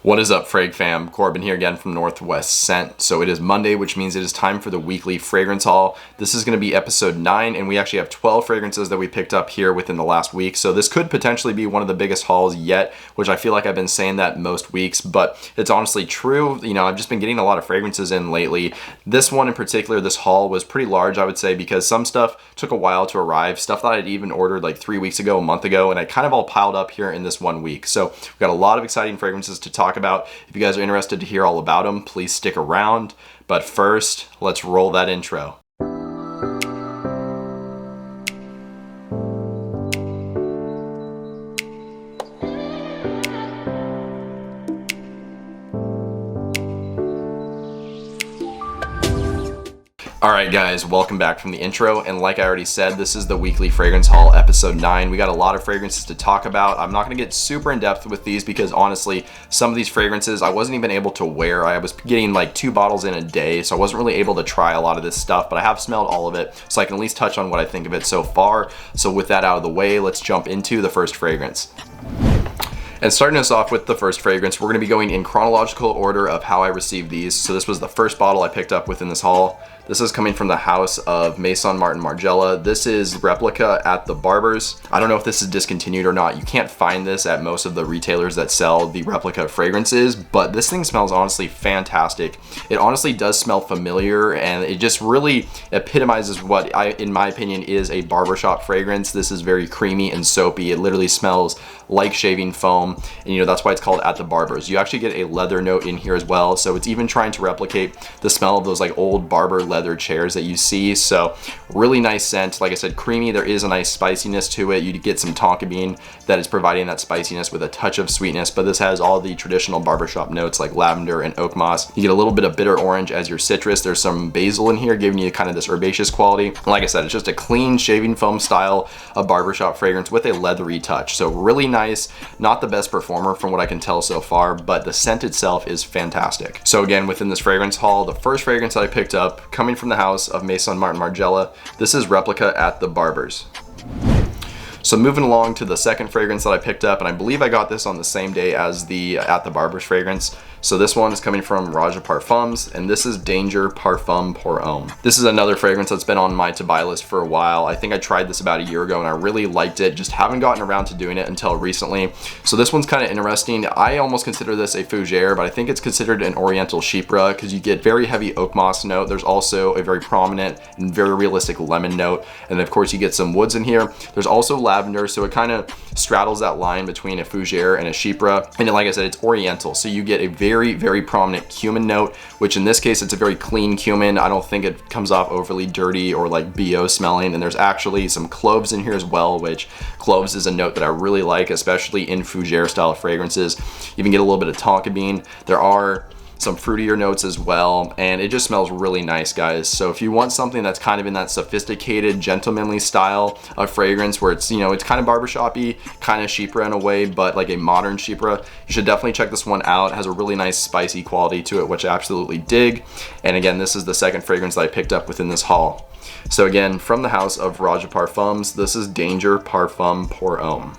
What is up, Frag fam? Corbin here again from Northwest Scent. So it is Monday, which means it is time for the weekly fragrance haul. This is going to be episode 9, and we actually have 12 fragrances that we picked up here within the last week. So this could potentially be one of the biggest hauls yet, which I feel like I've been saying that most weeks, but it's honestly true. You know, I've just been getting a lot of fragrances in lately. This one in particular, this haul was pretty large, I would say, because some stuff took a while to arrive, stuff that I'd even ordered like 3 weeks ago, a month ago, and I kind of all piled up here in this 1 week. So we've got a lot of exciting fragrances to talk about. If you guys are interested to hear all about them, please stick around. But first, let's roll that intro. Alright guys, welcome back from the intro, and like I already said, this is the weekly fragrance haul, episode 9. We got a lot of fragrances to talk about. I'm not going to get super in depth with these because honestly, some of these fragrances I wasn't even able to wear. I was getting like 2 bottles in a day, so I wasn't really able to try a lot of this stuff, but I have smelled all of it, so I can at least touch on what I think of it so far. So with that out of the way, let's jump into the first fragrance. And starting us off with the first fragrance, we're going to be going in chronological order of how I received these. So this was the first bottle I picked up within this haul. This is coming from the house of Maison Martin Margiela. This is Replica at the Barbers. I don't know if this is discontinued or not. You can't find this at most of the retailers that sell the Replica fragrances, but this thing smells honestly fantastic. It honestly does smell familiar, and it just really epitomizes what in my opinion, is a barbershop fragrance. This is very creamy and soapy. It literally smells like shaving foam, and you know, that's why it's called At the Barbers. You actually get a leather note in here as well, so it's even trying to replicate the smell of those like old barber leather chairs that you see. So really nice scent. Like I said, creamy. There is a nice spiciness to it. You get some tonka bean that is providing that spiciness with a touch of sweetness, but this has all the traditional barbershop notes like lavender and oak moss. You get a little bit of bitter orange as your citrus. There's some basil in here giving you kind of this herbaceous quality. And like I said, it's just a clean shaving foam style of barbershop fragrance with a leathery touch. So really nice. Not the best performer from what I can tell so far, but the scent itself is fantastic. So again, within this fragrance haul, the first fragrance that I picked up coming from the house of Maison Martin Margiela, this is Replica at the Barbers. So moving along to the second fragrance that I picked up, and I believe I got this on the same day as the At the Barbers fragrance. So this one is coming from Roja Parfums, and this is Danger Parfum Pour Homme. This is another fragrance that's been on my to buy list for a while. I think I tried this about a year ago and I really liked it, just haven't gotten around to doing it until recently. So this one's kind of interesting. I almost consider this a fougere, but I think it's considered an oriental chypre because you get very heavy oak moss note. There's also a very prominent and very realistic lemon note, and of course you get some woods in here. There's also lavender, so it kind of straddles that line between a fougere and a chypre. And like I said, it's oriental, so you get a very prominent cumin note, which in this case it's a very clean cumin. I don't think it comes off overly dirty or like BO smelling. And there's actually some cloves in here as well, which cloves is a note that I really like, especially in fougere style fragrances. You even get a little bit of tonka bean. There are some fruitier notes as well, and it just smells really nice, guys. So if you want something that's kind of in that sophisticated, gentlemanly style of fragrance where it's, you know, it's kind of barbershop-y, kind of chypre in a way, but like a modern chypre, you should definitely check this one out. It has a really nice spicy quality to it, which I absolutely dig. And again, this is the second fragrance that I picked up within this haul. So again, from the house of Roja Parfums, this is Danger Parfum Pour Homme.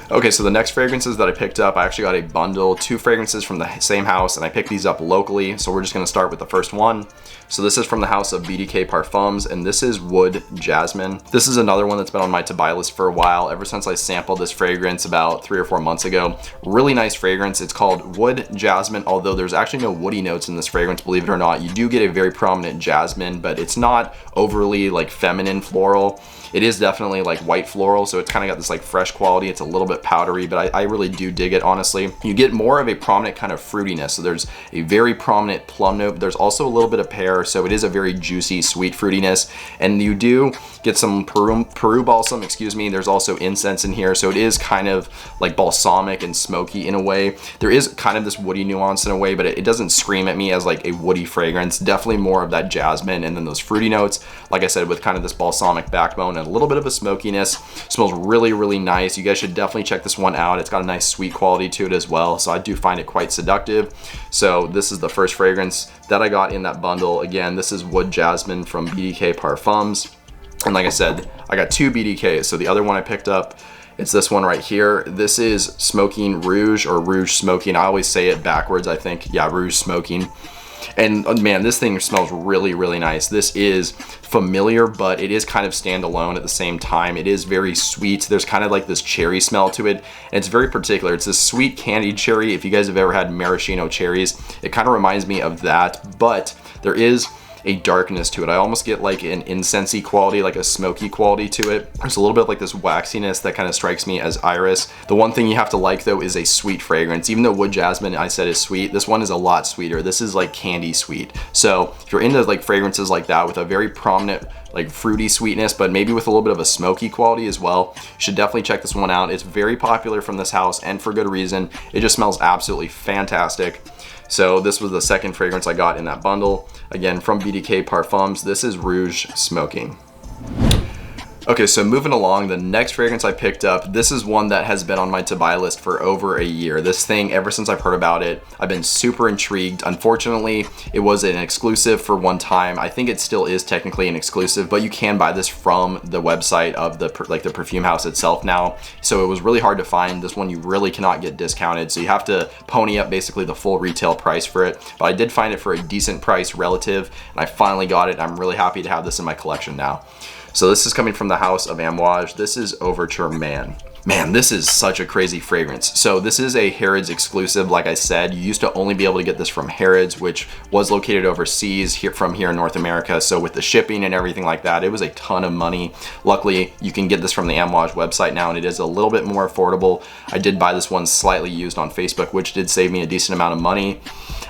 Okay, so the next fragrances that I picked up, I actually got a bundle, 2 fragrances from the same house, and I picked these up locally. So we're just gonna start with the first one. So this is from the house of BDK Parfums, and this is Wood Jasmine. This is another one that's been on my to buy list for a while, ever since I sampled this fragrance about 3 or 4 months ago. Really nice fragrance. It's called Wood Jasmine, although there's actually no woody notes in this fragrance, believe it or not. You do get a very prominent jasmine, but it's not overly like feminine floral. It is definitely like white floral, so it's kind of got this like fresh quality. It's a little bit powdery, but I really do dig it, honestly. You get more of a prominent kind of fruitiness, so there's a very prominent plum note, but there's also a little bit of pear, so it is a very juicy, sweet fruitiness. And you do get some Peru balsam, excuse me. There's also incense in here, so it is kind of like balsamic and smoky in a way. There is kind of this woody nuance in a way, but it doesn't scream at me as like a woody fragrance. Definitely more of that jasmine and then those fruity notes, like I said, with kind of this balsamic backbone and a little bit of a smokiness. Smells really nice. You guys should definitely check this one out. It's got a nice sweet quality to it as well, so I do find it quite seductive. So this is the first fragrance that I got in that bundle. Again, this is Wood Jasmine from BDK Parfums. And like I said, I got 2 BDKs. So the other one I picked up It's this one right here. This is Smoking Rouge, or Rouge Smoking. I always say it backwards, I think. Yeah, Rouge Smoking. And man, this thing smells really, really nice. This is familiar, but it is kind of standalone at the same time. It is very sweet. There's kind of like this cherry smell to it, and it's very particular. It's this sweet candied cherry. If you guys have ever had maraschino cherries, it kind of reminds me of that, but there is a darkness to it. I almost get like an incensey quality, like a smoky quality to it. There's a little bit of like this waxiness that kind of strikes me as iris. The one thing you have to like though is a sweet fragrance. Even though wood jasmine I said is sweet, this one is a lot sweeter. This is like candy sweet. So if you're into like fragrances like that with a very prominent like fruity sweetness, but maybe with a little bit of a smoky quality as well, you should definitely check this one out. It's very popular from this house, and for good reason. It just smells absolutely fantastic. So this was the second fragrance I got in that bundle. Again, from BDK Parfums, this is Rouge Smoking. Okay, so moving along, the next fragrance I picked up, this is one that has been on my to buy list for over a year. This thing, ever since I've heard about it, I've been super intrigued. Unfortunately, it was an exclusive for one time. I think it still is technically an exclusive, but you can buy this from the website of the perfume house itself now. So it was really hard to find. This one you really cannot get discounted, so you have to pony up basically the full retail price for it. But I did find it for a decent price relative, and I finally got it. I'm really happy to have this in my collection now. So this is coming from the house of Amouage. This is Overture Man. Man, this is such a crazy fragrance. So this is a Harrods exclusive. Like I said, you used to only be able to get this from Harrods, which was located overseas from here in North America. So with the shipping and everything like that, it was a ton of money. Luckily, you can get this from the Amouage website now, and it is a little bit more affordable. I did buy this one slightly used on Facebook, which did save me a decent amount of money.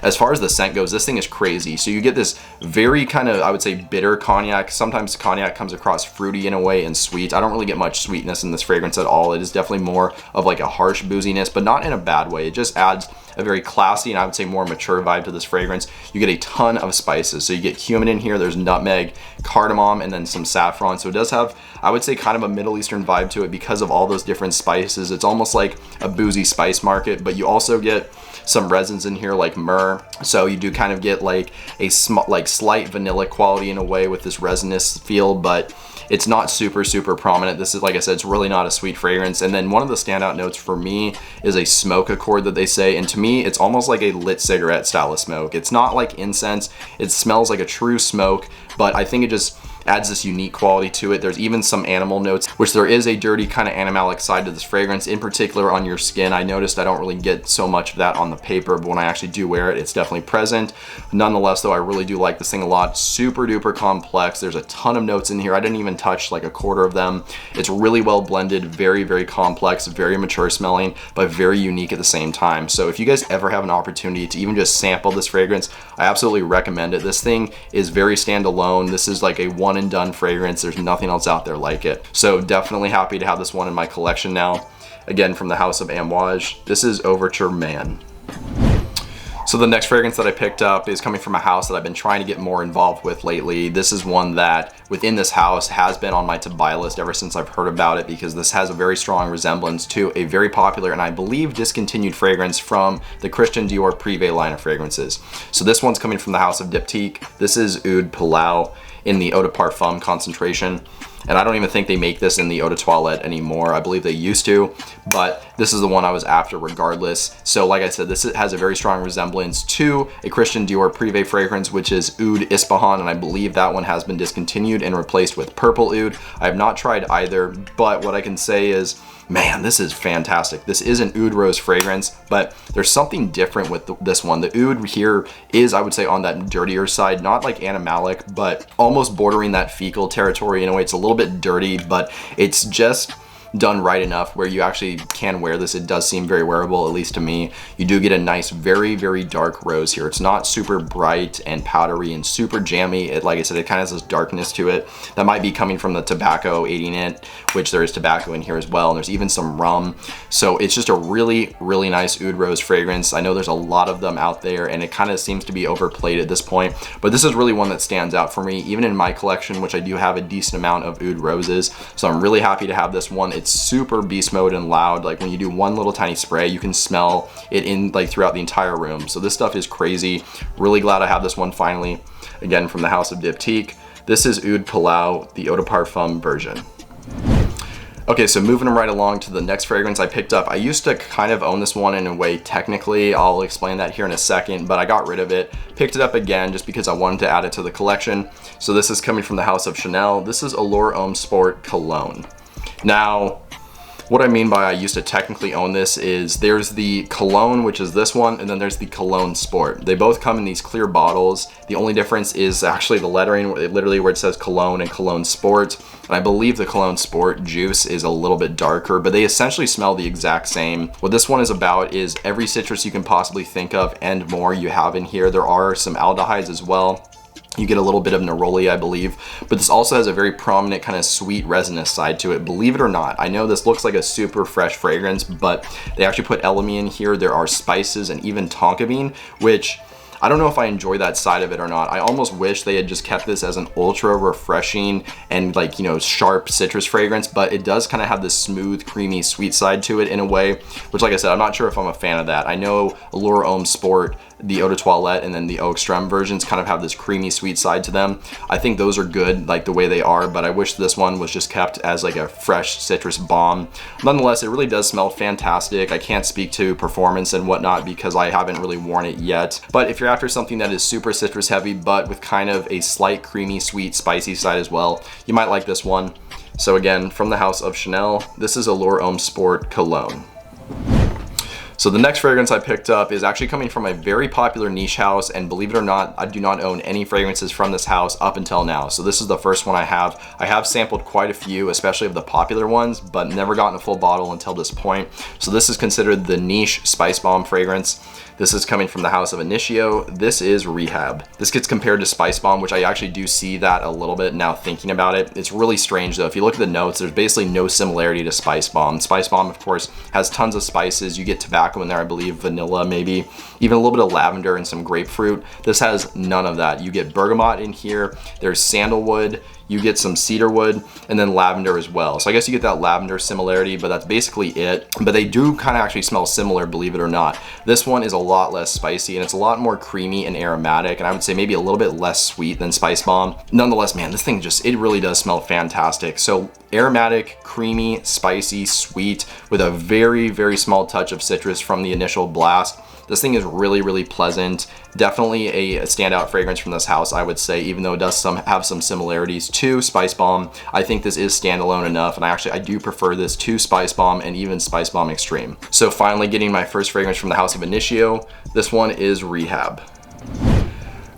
As far as the scent goes, this thing is crazy. So you get this very kind of, I would say, bitter cognac. Sometimes cognac comes across fruity in a way and sweet. I don't really get much sweetness in this fragrance at all. It is definitely more of like a harsh booziness, but not in a bad way. It just adds a very classy and I would say more mature vibe to this fragrance. You get a ton of spices. So you get cumin in here, there's nutmeg, cardamom, and then some saffron. So it does have, I would say, kind of a Middle Eastern vibe to it because of all those different spices. It's almost like a boozy spice market, but you also get some resins in here like myrrh. So you do kind of get like a slight vanilla quality in a way with this resinous feel, but it's not super prominent. This is, like I said, it's really not a sweet fragrance. And then one of the standout notes for me is a smoke accord that they say, and to me it's almost like a lit cigarette style of smoke. It's not like incense, it smells like a true smoke, but I think it just adds this unique quality to it. There's even some animal notes, which there is a dirty kind of animalic side to this fragrance, in particular on your skin. I noticed I don't really get so much of that on the paper, but when I actually do wear it, it's definitely present. Nonetheless though, I really do like this thing a lot. Super duper complex. There's a ton of notes in here. I didn't even touch like a quarter of them. It's really well blended, very complex, very mature smelling, but very unique at the same time. So if you guys ever have an opportunity to even just sample this fragrance, I absolutely recommend it. This thing is very standalone. This is like a one and done fragrance. There's nothing else out there like it. So definitely happy to have this one in my collection now. Again, from the house of Amouage, this is Overture Man. So the next fragrance that I picked up is coming from a house that I've been trying to get more involved with lately. This is one that within this house has been on my to buy list ever since I've heard about it, because this has a very strong resemblance to a very popular and I believe discontinued fragrance from the Christian Dior Privé line of fragrances. So this one's coming from the house of Diptyque. This is Oud Palao in the Eau de Parfum concentration. And I don't even think they make this in the Eau de Toilette anymore. I believe they used to, but this is the one I was after regardless. So like I said, this has a very strong resemblance to a Christian Dior Privé fragrance, which is Oud Ispahan, and I believe that one has been discontinued and replaced with Purple Oud. I have not tried either, but what I can say is, man, this is fantastic. This is an Oud Rose fragrance, but there's something different with this one. The Oud here is, I would say, on that dirtier side, not like animalic, but almost bordering that fecal territory in a way. It's a little bit dirty, but it's just done right enough where you actually can wear this. It does seem very wearable, at least to me. You do get a nice, very dark rose here. It's not super bright and powdery and super jammy. Like I said, it kind of has this darkness to it that might be coming from the tobacco aiding it, which there is tobacco in here as well, and there's even some rum. So it's just a really nice Oud Rose fragrance. I know there's a lot of them out there and it kind of seems to be overplayed at this point, but this is really one that stands out for me, even in my collection, which I do have a decent amount of Oud Roses. So I'm really happy to have this one. It's super beast mode and loud. Like when you do one little tiny spray, you can smell it in like throughout the entire room. So this stuff is crazy. Really glad I have this one finally. Again, from the house of Diptyque. This is Oud Palao, the Eau de Parfum version. Okay, so moving right along to the next fragrance I picked up. I used to kind of own this one in a way technically. I'll explain that here in a second, but I got rid of it. Picked it up again just because I wanted to add it to the collection. So this is coming from the house of Chanel. This is Allure Homme Sport Cologne. Now, what I mean by I used to technically own this is there's the Cologne, which is this one, and then there's the Cologne Sport. They both come in these clear bottles. The only difference is actually the lettering, literally where it says Cologne and Cologne Sport. And I believe the Cologne Sport juice is a little bit darker, but they essentially smell the exact same. What this one is about is every citrus you can possibly think of and more you have in here. There are some aldehydes as well. You get a little bit of neroli, I believe, but this also has a very prominent kind of sweet resinous side to it, believe it or not. I know this looks like a super fresh fragrance, but they actually put elemi in here. There are spices and even tonka bean, which I don't know if I enjoy that side of it or not. I almost wish they had just kept this as an ultra refreshing and like, you know, sharp citrus fragrance, but it does kind of have this smooth, creamy, sweet side to it in a way, which like I said, I'm not sure if I'm a fan of that. I know Allure Homme Sport, the Eau de Toilette, and then the Eau Extreme versions kind of have this creamy, sweet side to them. I think those are good, like the way they are, but I wish this one was just kept as like a fresh citrus bomb. Nonetheless, it really does smell fantastic. I can't speak to performance and whatnot because I haven't really worn it yet, but if you're after something that is super citrus heavy, but with kind of a slight creamy, sweet, spicy side as well, you might like this one. So again, from the house of Chanel, this is Allure Homme Sport Cologne. So the next fragrance I picked up is actually coming from a very popular niche house, and believe it or not, I do not own any fragrances from this house up until now. So this is the first one I have. I have sampled quite a few, especially of the popular ones, but never gotten a full bottle until this point. So this is considered the niche spice bomb fragrance. This is coming from the house of Initio. This is Rehab. This gets compared to Spice Bomb, which I actually do see that a little bit now thinking about it. It's really strange though. If you look at the notes, there's basically no similarity to Spice Bomb. Spice Bomb, of course, has tons of spices. You get tobacco in there, I believe, vanilla maybe, even a little bit of lavender and some grapefruit. This has none of that. You get bergamot in here. There's sandalwood. You get some cedarwood and then lavender as well. So I guess you get that lavender similarity, but that's basically it. But they do kind of actually smell similar, believe it or not. This one is a lot less spicy and it's a lot more creamy and aromatic, and I would say maybe a little bit less sweet than Spice Bomb. Nonetheless, man, this thing just, it really does smell fantastic. So aromatic, creamy, spicy, sweet, with a very, very small touch of citrus from the initial blast. This thing is really, really pleasant. Definitely a standout fragrance from this house, I would say, even though it does have some similarities to Spice Bomb. I think this is standalone enough, and I do prefer this to Spice Bomb and even Spice Bomb Extreme. So finally, getting my first fragrance from the house of Initio. This one is Rehab.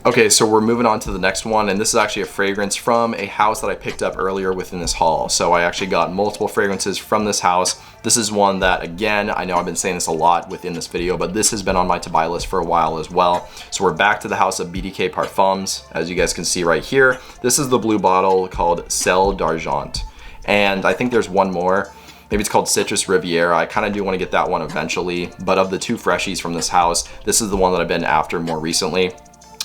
Okay, so we're moving on to the next one, and this is actually a fragrance from a house that I picked up earlier within this haul. So I actually got multiple fragrances from this house. This is one that, again, I know I've been saying this a lot within this video, but this has been on my to buy list for a while as well. So we're back to the house of BDK Parfums. As you guys can see right here, this is the blue bottle called Sel D'Argent. And I think there's one more. Maybe it's called Citrus Riviera. I kind of do want to get that one eventually, but of the two freshies from this house, this is the one that I've been after more recently.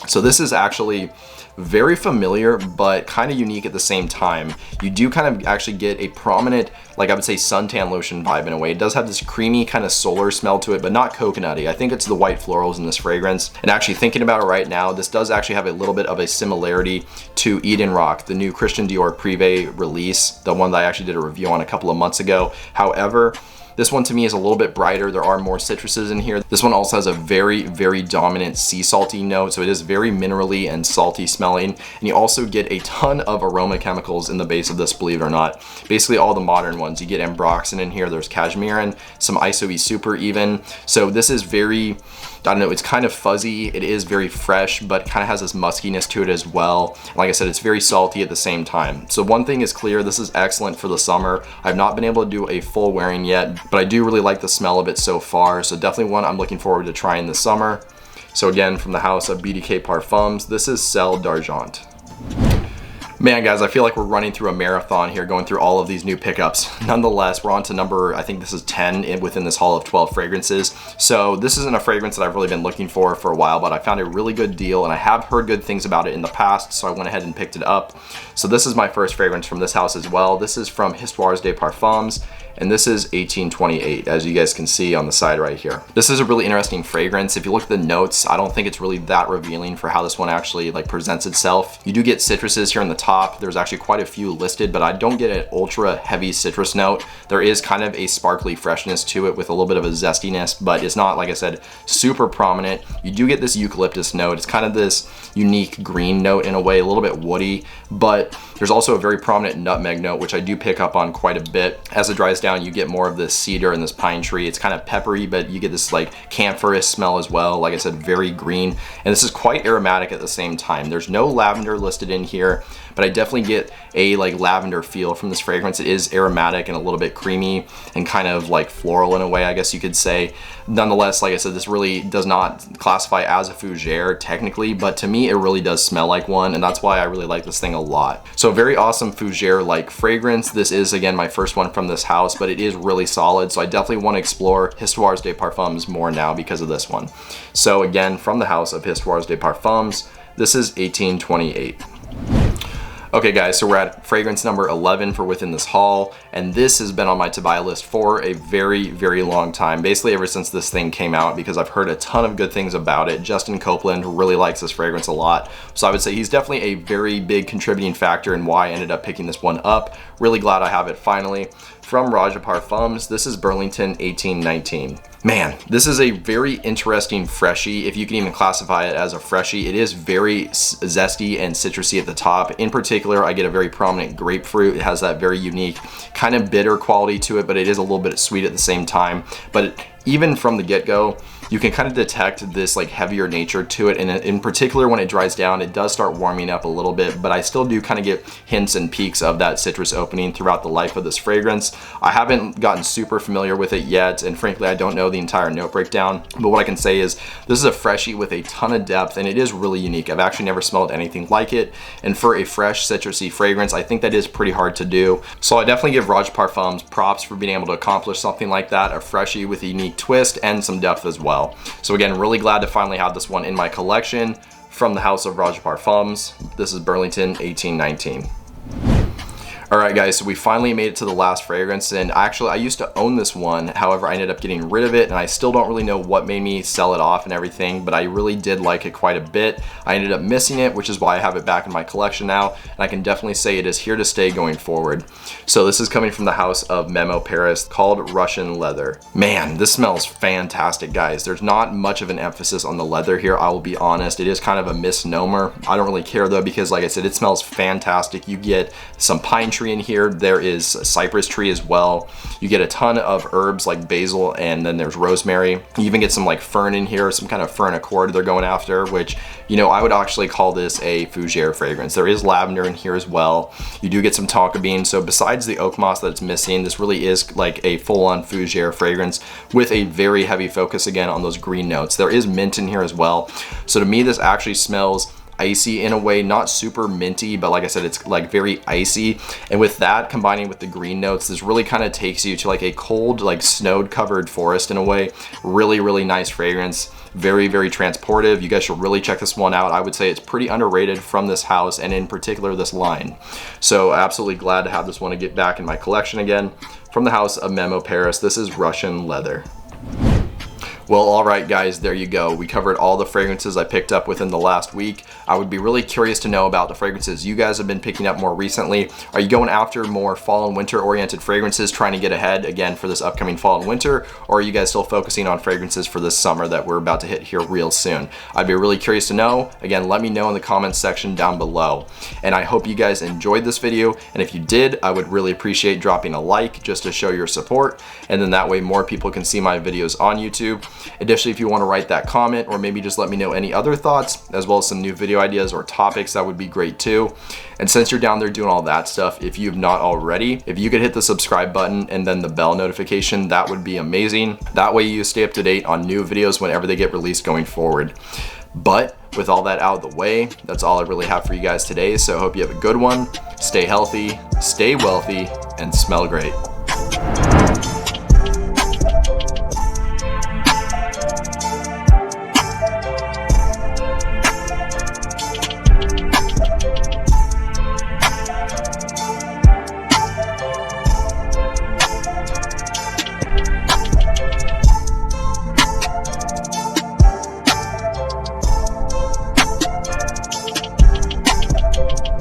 So this is actually very familiar, but kind of unique at the same time. You do kind of actually get a prominent, like I would say, suntan lotion vibe in a way. It does have this creamy kind of solar smell to it, but not coconutty. I think it's the white florals in this fragrance. And actually thinking about it right now, this does actually have a little bit of a similarity to Eden Rock, the new Christian Dior Privé release, the one that I actually did a review on a couple of months ago. However, this one to me is a little bit brighter. There are more citruses in here. This one also has a very, very dominant sea salty note. So it is very minerally and salty smelling. And you also get a ton of aroma chemicals in the base of this, believe it or not. Basically all the modern ones. You get ambroxan in here. There's cashmere, some ISO-E Super even. So this is very, I don't know, it's kind of fuzzy. It is very fresh, but kind of has this muskiness to it as well. Like I said, it's very salty at the same time. So one thing is clear, this is excellent for the summer. I've not been able to do a full wearing yet, but I do really like the smell of it so far. So definitely one I'm looking forward to trying this summer. So again, from the house of BDK Parfums, this is Sel D'Argent. Man, guys, I feel like we're running through a marathon here, going through all of these new pickups. Nonetheless, we're on to number, I think this is 10 within this haul of 12 fragrances. So this isn't a fragrance that I've really been looking for a while, but I found a really good deal, and I have heard good things about it in the past, so I went ahead and picked it up. So this is my first fragrance from this house as well. This is from Histoires des Parfums, and this is 1828, as you guys can see on the side right here. This is a really interesting fragrance. If you look at the notes, I don't think it's really that revealing for how this one actually like presents itself. You do get citruses here on the top. There's actually quite a few listed, but I don't get an ultra heavy citrus note. There is kind of a sparkly freshness to it with a little bit of a zestiness, but it's not, like I said, super prominent. You do get this eucalyptus note. It's kind of this unique green note in a way, a little bit woody, but there's also a very prominent nutmeg note, which I do pick up on quite a bit. As it dries down, you get more of this cedar and this pine tree. It's kind of peppery, but you get this like camphorous smell as well. Like I said, very green, and this is quite aromatic at the same time. There's no lavender listed in here, but I definitely get a like lavender feel from this fragrance. It is aromatic and a little bit creamy and kind of like floral in a way, I guess you could say. Nonetheless, like I said, this really does not classify as a fougere technically, but to me it really does smell like one, and that's why I really like this thing a lot. So a very awesome fougere like fragrance. This is again my first one from this house, but it is really solid, so I definitely want to explore Histoires de Parfums more now because of this one. So again, from the house of Histoires de Parfums, this is 1828. Okay guys, so we're at fragrance number 11 for within this haul, and this has been on my to buy list for a very, very long time, basically ever since this thing came out, because I've heard a ton of good things about it. Justin Copeland really likes this fragrance a lot, so I would say he's definitely a very big contributing factor in why I ended up picking this one up. Really glad I have it finally. From Roja Parfums, this is Burlington 1819. Man, this is a very interesting freshie, if you can even classify it as a freshie. It is very zesty and citrusy at the top. In particular, I get a very prominent grapefruit. It has that very unique kind of bitter quality to it, but it is a little bit sweet at the same time. But even from the get-go, you can kind of detect this like heavier nature to it, and in particular when it dries down, it does start warming up a little bit, but I still do kind of get hints and peaks of that citrus opening throughout the life of this fragrance. I haven't gotten super familiar with it yet, and frankly I don't know the entire note breakdown, but what I can say is this is a freshie with a ton of depth, and it is really unique. I've actually never smelled anything like it, and for a fresh citrusy fragrance, I think that is pretty hard to do. So I definitely give Roja Parfums props for being able to accomplish something like that, a freshie with a unique twist and some depth as well. So again, really glad to finally have this one in my collection from the house of Roja Parfums. This is Burlington 1819. Alright guys, so we finally made it to the last fragrance, and actually I used to own this one, however I ended up getting rid of it, and I still don't really know what made me sell it off and everything, but I really did like it quite a bit. I ended up missing it, which is why I have it back in my collection now, and I can definitely say it is here to stay going forward. So this is coming from the house of Memo Paris, called Russian Leather. Man, this smells fantastic guys. There's not much of an emphasis on the leather here, I will be honest. It is kind of a misnomer. I don't really care though, because like I said, it smells fantastic. You get some pine tree in here. There is a cypress tree as well. You get a ton of herbs like basil, and then there's rosemary. You even get some like fern in here, some kind of fern accord they're going after, which, you know, I would actually call this a fougere fragrance. There is lavender in here as well. You do get some tonka bean. So besides the oak moss that it's missing, this really is like a full-on fougere fragrance with a very heavy focus again on those green notes. There is mint in here as well. So to me, this actually smells icy in a way, not super minty, but like I said, it's like very icy. And with that combining with the green notes, this really kind of takes you to like a cold, like snowed covered forest in a way. Really, really nice fragrance. Very, very transportive. You guys should really check this one out. I would say it's pretty underrated from this house, and in particular this line. So absolutely glad to have this one to get back in my collection again. From the house of Memo Paris, this is Russian Leather. Well, all right guys, there you go. We covered all the fragrances I picked up within the last week. I would be really curious to know about the fragrances you guys have been picking up more recently. Are you going after more fall and winter oriented fragrances, trying to get ahead again for this upcoming fall and winter? Or are you guys still focusing on fragrances for this summer that we're about to hit here real soon? I'd be really curious to know. Again, let me know in the comments section down below. And I hope you guys enjoyed this video. And if you did, I would really appreciate dropping a like just to show your support. And then that way more people can see my videos on YouTube. Additionally, if you want to write that comment, or maybe just let me know any other thoughts, as well as some new video ideas or topics, that would be great too. And since you're down there doing all that stuff, if you've not already, if you could hit the subscribe button and then the bell notification, that would be amazing. That way you stay up to date on new videos whenever they get released going forward. But with all that out of the way, that's all I really have for you guys today. So I hope you have a good one. Stay healthy, stay wealthy, and smell great.